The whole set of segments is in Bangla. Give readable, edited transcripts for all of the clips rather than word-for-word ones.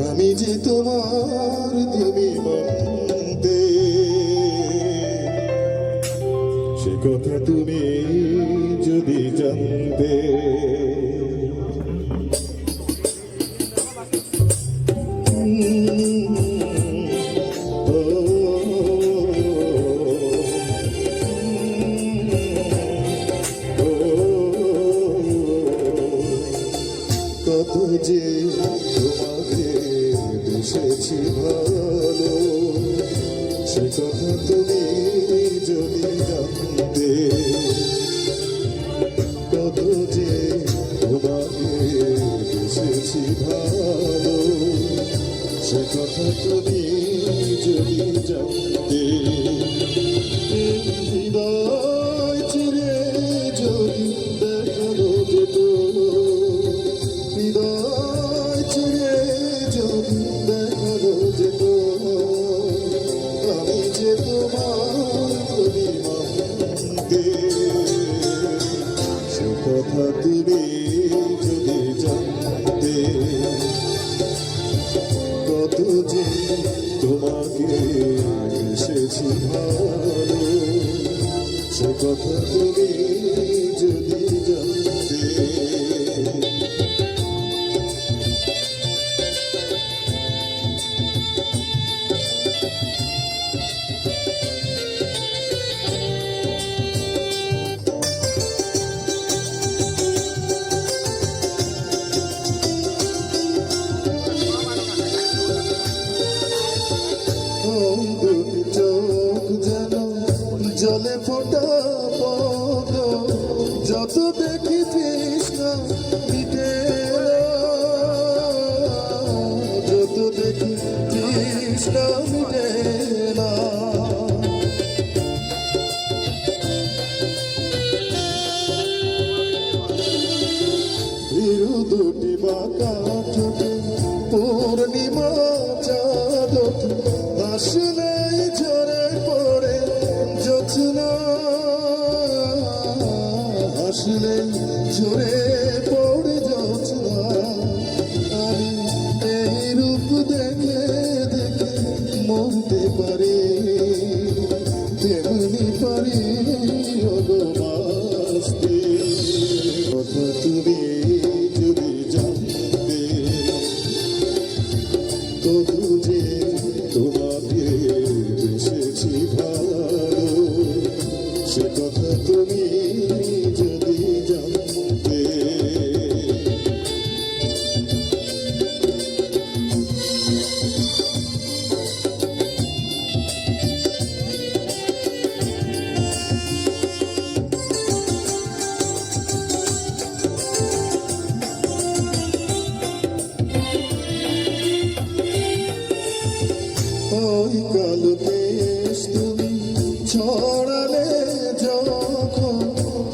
আমি যে তোমার, তুমি মানতে, সে কথা তুমি যদি জানতে। কত যে তোমাকে বেসেছি ভালো, সে কথা তুমি যদি জানতে। কত যে তোমাকে বেসেছি ভালো, সে কথা তুমি যদি জানতে। হৃদয় চিরে যদি দেখানো যেত, হৃদয় চিরে যদি দেখানো যেত, আমি যে তোমার, তুমি মানতে, সে কথা তুমি যদি জানতে। কত যে তোমাকে এসেছি ভালো, সে কথা তুমি যদি জানতে। চোখ যেন জলে ফোটা পদ, যত দেখি তৃষ্ণা মিটে, যত দেখি তৃষ্ণা মিটে না। ভীরু দুটি বাঁকা ঠোঁটে পূর্ণিমা চাঁদ আসলে ঝরে পড়ে জোছনা, আসলে ঝরে পড়ে জোছনা। আমি এই রূপ দেখে দেখে মরতে পারি, তেমনি পারি বাঁচতে। কথা তুমি যদি জানতে, তবু যে তোমাকে বেসেছি ভালো, সে কথা তুমি যদি জানতে। ওই কালো দেশ তুমি ছড়ালে যখন,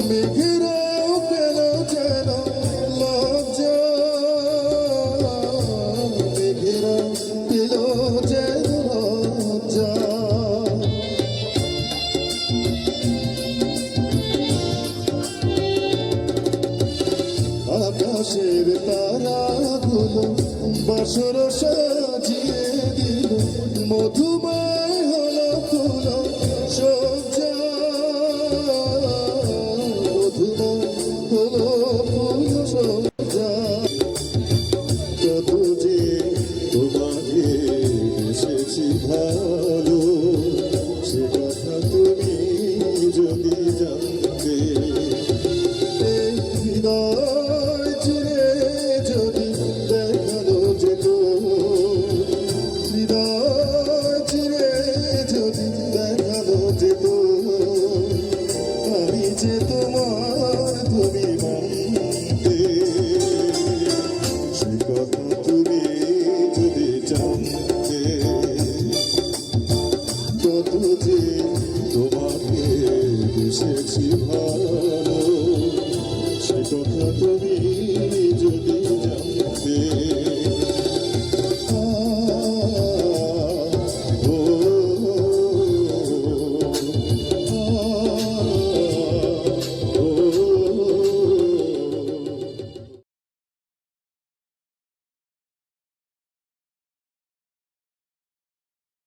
মেঘেরাও পেল যেন লজ্জা, মেঘেরাও পেল যেন লজ্জা। আকাশের তারাগুলো বাসর সাজিয়ে দিল, মধুময় হলো ফুল সজ্জা, মধুময় হলো ফুল সজ্জা। কত যে তোমাকে এসেছি ভালো, সে কথা তুমি যদি জানতে। হৃদয় চিরে যদি দেখানো যেত, হৃদয় চিরে যদি দেখানো যেত, আমি যে তোমার, তুমি মানতে, সে কথা তুমি যদি জানতে। কত যে তোমাকে বেসেছি ভালো, সে কথা তুমি